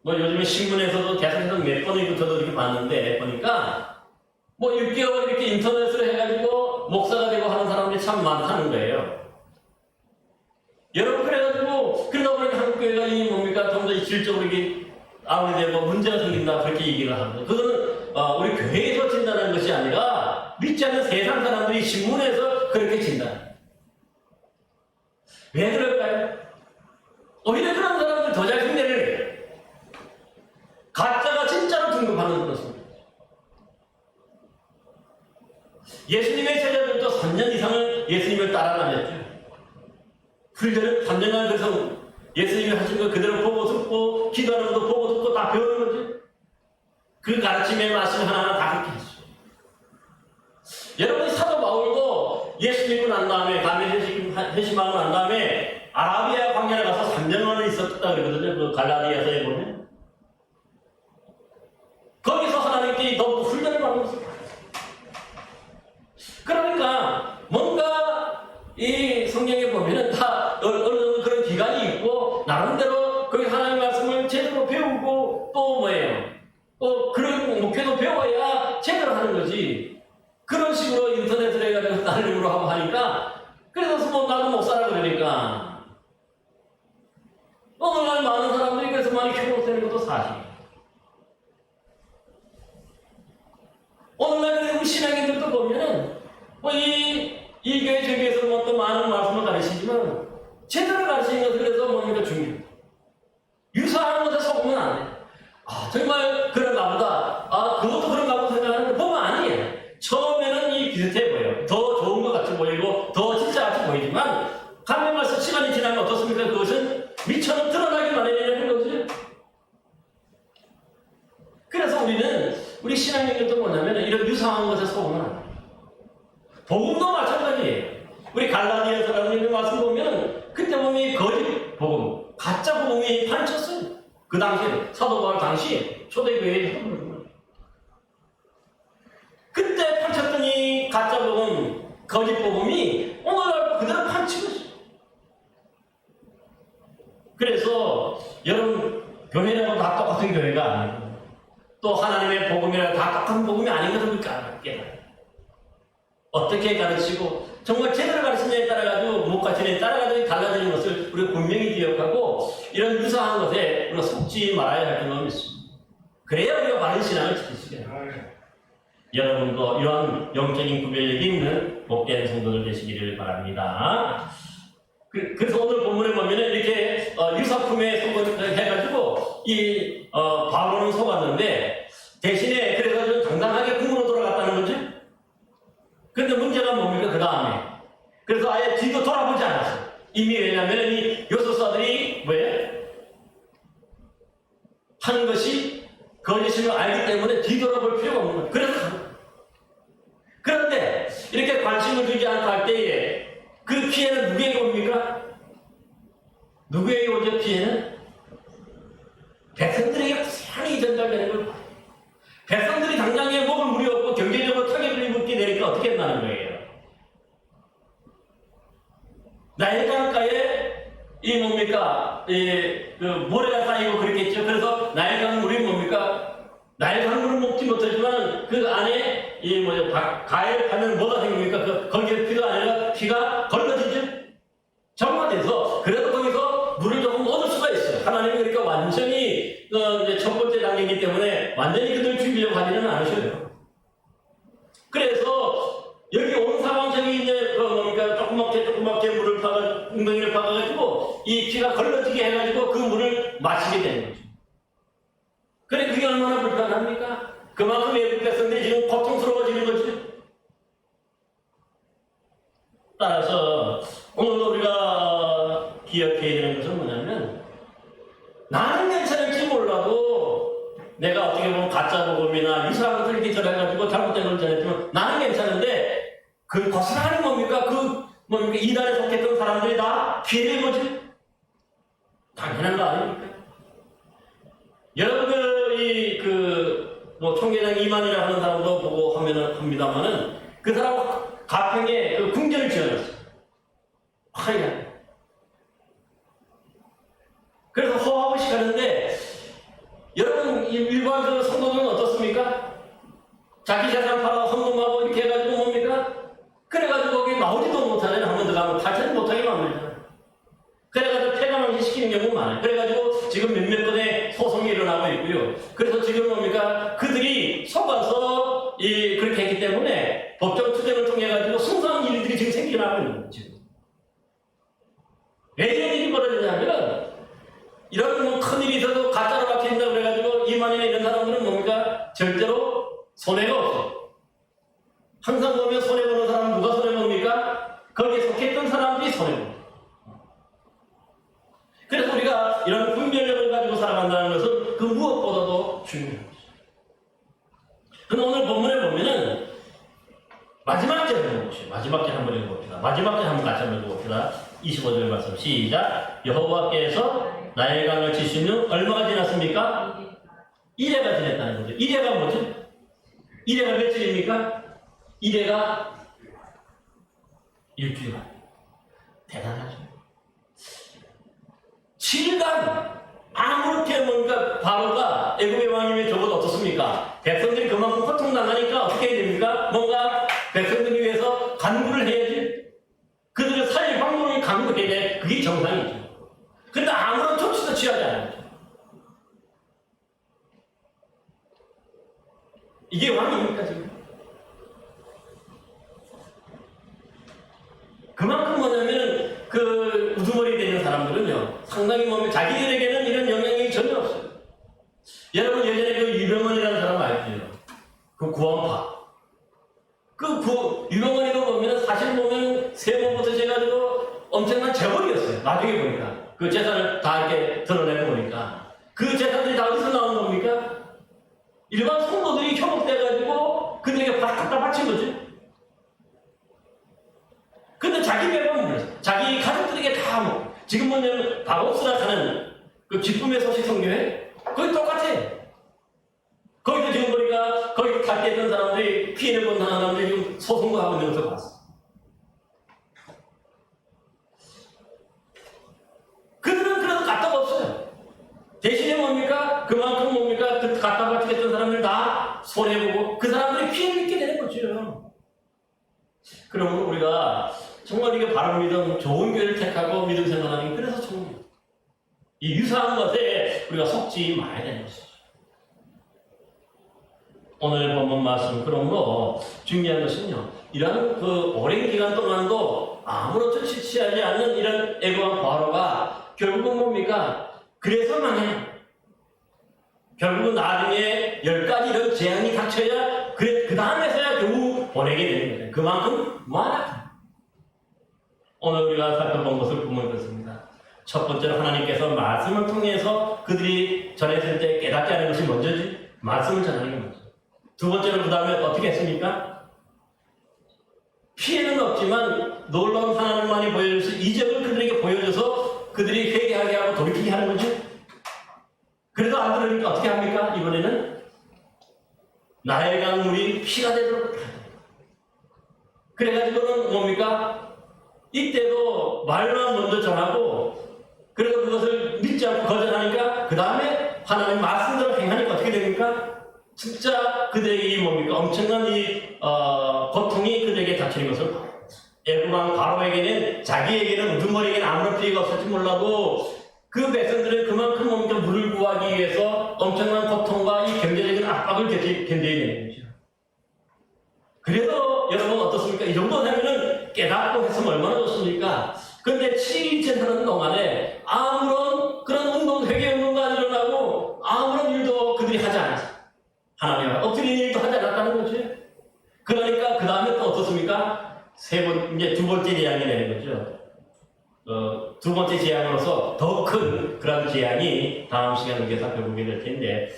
뭐 요즘에 신문에서도 대학에서 몇 번이고 저도 이렇게 봤는데 보니까 뭐 6개월 이렇게 인터넷으로 해가지고 목사가 되고 하는 사람들이 참 많다는 거예요. 여러분, 그래가지고 그러다 보니 한국교회가 이 뭡니까 좀 더 질적으로 이게 아무래도 문제가 생긴다 그렇게 얘기를 하는데, 그거는 우리 교회에서 진다는 것이 아니라 믿지 않는 세상 사람들이 신문에서 그렇게 진다. 왜 그럴까요? 오히려 그런 사람들 더 잘 흉내를 내요. 가짜가 진짜로 등급하는 것입니다. 예수님의 제자들도 3년 이상을 예수님을 따라다녔죠. 훈련을 3년간 그래서 예수님이 하신 거 그대로 보고 듣고, 기도하는 것도 보고 듣고 다 배우는 거죠. 그 가르침의 말씀 하나하나 다 그렇게 했어요. 여러분이 사도 바울도 예수 믿고 난 다음에, 회심하고 난 다음에 아라비아 광야에 가서 3년만을 있었다 그러거든요. 그 갈라디아서에 보면. 거기서 하나님께 너무 훈련을 받는 거죠. 그러니까 뭔가 이 성경에 보면은 다 어느 정도 그런 기간이 있고, 나름대로 그 하나님 말씀을 제대로 배우고, 또 뭐예요? 또 그런 목표도 배워야 제대로 하는 거지. 그런 식으로 인터넷을 해가지고 날림으로 하고 하니까, 그래서 뭐 나도 목사라 그러니까 오늘날 많은 사람들이 그래서 많이 켜고되는 것도 사실이에요. 오늘날 우리 신앙인들도 보면은 이 교회 저 교회에서 뭐 또 많은 말씀을 가르치지만 제대로 가르치는 것은 그래서 뭡니까 중요해요. 유사한 것에 속으면 안 돼. 정말 그런가 보다. 그것도 그런가 보다 생각하는데 보면 아니에요. 처음에는 이 비슷해 보여요. 더 좋은 것 같이 보이고 더 진짜 같이 보이지만 가면서 시간이 지나면 어떻습니까? 그것은 미처럼 드러나기 마련이라는 거죠. 그래서 우리 신앙인들도 뭐냐면 이런 유사한 것에 속으면 안 돼요. 복음도 마찬가지예요. 우리 갈라디아서라는 있는 말씀 보면 그때 보면 이 거짓 복음, 가짜 복음이 판쳤어요. 그 당시에 사도 바울 당시 초대교회에 하는 거예요. 그때 판쳤던 이 가짜 복음, 거짓 복음이 오늘날 그대로 판치고 있어요. 그래서 여러분, 교회라고 다 똑같은 교회가 아니고 또 하나님의 복음이라 다 똑같은 복음이 아닌 것을 깨달아요. 어떻게 가르치고 정말 제대로 가르치냐에 따라가지고 못 가르치냐에 따라가지고 달라지는 것을 우리가 분명히 기억하고 이런 유사한 것에 우리가 속지 말아야 할 것을 믿습니다. 그래야 우리가 바른 신앙을 지킬 수 있어요. 여러분도 이러한 영적인 구별력이 있는 복된 성도들 되시기를 바랍니다. 그래서 오늘 본문에 보면 이렇게 유사품에 속아가지고 바울은 속았는데 대신에 그래서 좀 당당하게 궁으로 돌아갔다는 거죠. 근데 문제가 뭡니까? 그 다음에. 그래서 아예 뒤도 돌아보지 않았어요. 이미 왜냐면 이 요소사들이 하는 것이 거짓임을 알기 때문에 뒤돌아볼 필요가 없는 거예요. 그래서 그런데 이렇게 관심을 두지 않고 할 때에 그 피해는 누구에게 옵니까? 누구에게 오죠? 피해는? 백성들에게 고스란히 전달되는 걸 봐요. 백성들이 당장에 먹을 물이 없고 경제적으로 타격을 입게 되니까 어떻게 한다는 거예요? 나일강가에 모래가 쌓이고 그랬겠죠. 그래서 나일강물이 나일강물은 먹지 못하지만 그 안에 가해를 하면 뭐가 생깁니까? 거기에 피가 아니라 피가 걸러지죠. 정화돼서 그래도 거기서 물을 조금 얻을 수가 있어요. 하나님이 그러니까 완전히 첫 번째 단계이기 때문에 완전히 그들 죽이려고 하지는 않으셔요. 그래서 여기 온 상황적인 조그맣게 물을 웅덩이를 파가지고 이 피가 걸러지게 해가지고 그 물을 마시게 되는 거죠. 그래 그게 얼마나 불편합니까? 그만큼 외국 백성들이 지금 고통스러워지는 거죠. 따라서 오늘 우리가 기억해야 되는 것은 뭐냐면 나는 괜찮을지 몰라도 내가 어떻게 보면 가짜 복음이나 유사한 것을 이렇게 전해가지고 잘못된 걸 전했지만 나는 괜찮은데 그 고스란히 이단에 속했던 사람들이 다 피해를 보지? 당연한 거 아닙니까? 여러분들 총회장 이만이라고 하는 사람도 보고 합니다만은 그 사람 가평에 궁전을 지어놨어요. 하얀. 그래서 허화없이 가는데 여러분 일반 성도들은 어떻습니까? 자기 재산 팔아 만들잖아요. 그래가지고 폐가망신 시키는 경우가 많아요. 그래가지고 지금 몇몇 건의 소송이 일어나고 있고요. 그래서 지금 뭡니까? 그들이 속아서 그렇게 했기 때문에 법정 투쟁을 통해가지고 순수한 일들이 지금 생겨나고 있는 거죠. 지금. 왜 이런 일이 벌어지냐면, 이런 뭐 큰일이 있어도 가짜로 박힌다고 그래가지고 이만희나 이런 사람들은 뭡니까? 절대로 손해가 없어요. 항상 보면 손해보는 사람은 누가 손해봅니까? 거기에 속했던 사람들이 손해봅니다. 그래서 우리가 이런 분별력을 가지고 살아간다는 것은 그 무엇보다도 중요한 것이죠. 그런데 오늘 본문에 보면은 마지막 절 한번 보시죠. 마지막 절 한번 읽어봅시다. 마지막 절 한번 같이 한번 읽어봅시다. 25절 말씀 시작. 여호와께서 나의 강을 치시면 얼마가 지났습니까? 1회가 지났다는 거죠. 1회가 뭐죠? 1회가 며칠입니까? 1회가 일주일. 대단하죠. 7일간 아무렇게 뭔가 바로가 애굽의 왕이면 적어도 어떻습니까? 백성들이 그만큼 고통당하니까 어떻게 해야 됩니까? 뭔가 백성들을 위해서 간구를 해야지. 그들을 살릴 방법을 간구해야 돼. 그게 정상이죠. 그런데 아무런 조치도 취하지 않는 거죠. 이게 왕입니까 지금? 그만큼 뭐냐면 그 우두머리 되는 사람들은요 상당히 뭐 자기들에게는 이런 영향이 전혀 없어요. 여러분 예전에 그 유병원이라는 사람 알죠? 그 구원파. 그 유병원이도 보면 사실 보면 세모부터 해가지고 엄청난 재벌이었어요. 나중에 보니까 그 재산을 다 이렇게 드러내고 보니까 그 재산들이 다 어디서 나온 겁니까? 일반 성도들이 현혹돼가지고 그들에게 갖다 바친 거죠. 근데 자기 배만 물렸어. 자기 가족들에게 다 뭐. 지금 뭐냐면 바오스라 하는 그 기쁨의 소식 성교회 거기 똑같아. 거기도 지금 보니까 거기 갈때 있던 사람들이 피해를 본 사람들이 지금 소송도 하고 있는 것을 봤어. 그들은 그래도 까딱 없어요. 대신에 뭡니까? 그만큼 뭡니까? 그 갖다 바치겠던 사람들 다 손해보고 그 사람들이 피해를 입게 되는 거죠. 그러면 우리가 정말 이게 바른 믿음, 좋은 교회를 택하고 믿음 생활하는 게 그래서 좋은 거예요. 이 유사한 것에 우리가 속지 말아야 되는 것이죠. 오늘 본문 말씀 그러므로 중요한 것은요. 이런 그 오랜 기간 동안도 아무런 조치 취하지 않는 이런 애고한 바로가 결국은 뭡니까? 그래서 망해요. 결국은 나중에 10가지 이런 재앙이 닥쳐야 그 다음에서야 겨우 보내게 되는 거예요. 그만큼 많아. 오늘 우리가 살펴본 것을 보면 그렇습니다. 첫 번째로 하나님께서 말씀을 통해서 그들이 전했을 때 깨닫게 하는 것이 먼저지. 말씀을 전하는 게 먼저. 두 번째로 그 다음에 어떻게 했습니까? 피해는 없지만 놀라운 하나님만이 보여줘서 이적을 그들에게 보여줘서 그들이 회개하게 하고 돌이키게 하는 거죠. 그래도 안 들으니까 어떻게 합니까? 이번에는 나의 강물이 피가 되도록 그래가지고는 뭡니까? 이때도 말만 먼저 전하고 그래서 그것을 믿지 않고 거절하니까 그 다음에 하나님 말씀대로 행하니까 어떻게 됩니까? 진짜 그들에게 이 뭡니까? 엄청난 이 고통이 그들에게 닥치는 것을 애굽왕 바로에게는 자기에게는 우두머리에게는 아무런 피해가 없을지 몰라도 그 백성들은 그만큼 뭡니까? 물을 구하기 위해서 엄청난 고통과 이 경제적인 압박을 견뎌야 되는 거죠. 그래도 여러분 어떻습니까? 이 정도 되면은 깨닫고 했으면 얼마나 좋습니까? 그런데 7일째 하는 동안에 아무런 그런 운동, 회개 운동도 안 일어나고 아무런 일도 그들이 하지 않았어요. 하나님 엎드리는 일도 하지 않았다는 거죠. 그러니까 그 다음에 또 어떻습니까? 이제 두 번째 재앙이 되는 거죠. 두 번째 재앙으로서 더 큰 그런 재앙이 다음 시간에 우리가 살펴보게 될 텐데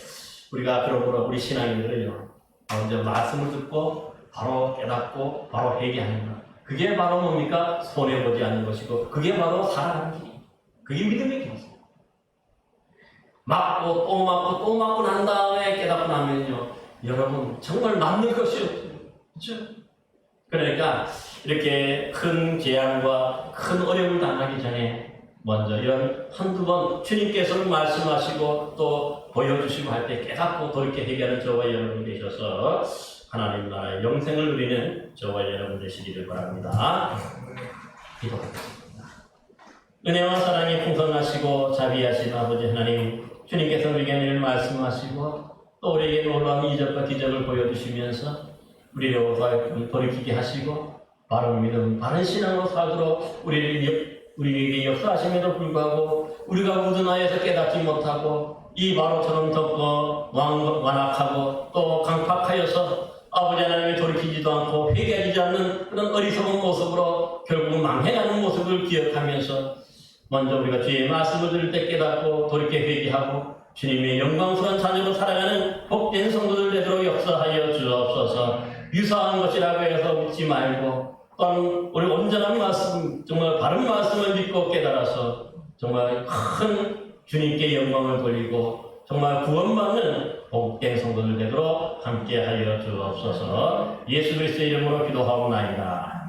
우리가 그러므로 우리 신앙인들은요 먼저 말씀을 듣고 바로 깨닫고 바로 회개하는 것. 그게 바로 뭡니까? 손해보지 않는 것이고 그게 바로 살아가는 길이에요. 그게 믿음의 길이죠. 맞고 또 맞고 또 맞고 난 다음에 깨닫고 나면요 여러분 정말 남는 것이 없어요. 그렇죠? 그러니까 이렇게 큰 재앙과 큰 어려움을 당하기 전에 먼저 이런 한두 번 주님께서 말씀하시고 또 보여주시고 할 때 깨닫고 돌이켜 해결하는 저와 여러분 되셔서 하나님 나라의 영생을 누리는 저와 여러분 되시기를 바랍니다. 기도하겠습니다. 은혜와 사랑이 풍성하시고 자비하신 아버지 하나님, 주님께서 우리에게 늘 말씀하시고 또 우리에게 놀라운 이적과 기적을 보여주시면서 우리를 돌이키게 하시고 바른 믿음, 바른 신앙으로 살도록 우리에게 역사하심에도 불구하고 우리가 우둔하여서 깨닫지 못하고 이 바로처럼 덮고 완악하고 또 강팍하여서 아버지 하나님이 돌이키지도 않고 회개하지 않는 그런 어리석은 모습으로 결국 망해가는 모습을 기억하면서 먼저 우리가 주의 말씀을 들을 때 깨닫고 돌이켜 회개하고 주님의 영광스러운 자녀로 살아가는 복된 성도들 되도록 역사하여 주옵소서. 유사한 것이라고 해서 믿지 말고 또한 우리 온전한 말씀, 정말 바른 말씀을 믿고 깨달아서 정말 큰 주님께 영광을 돌리고 정말 구원받는 복된 성도들 되도록 함께하여 주옵소서. 예수 그리스도의 이름으로 기도하옵나이다.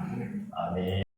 아멘.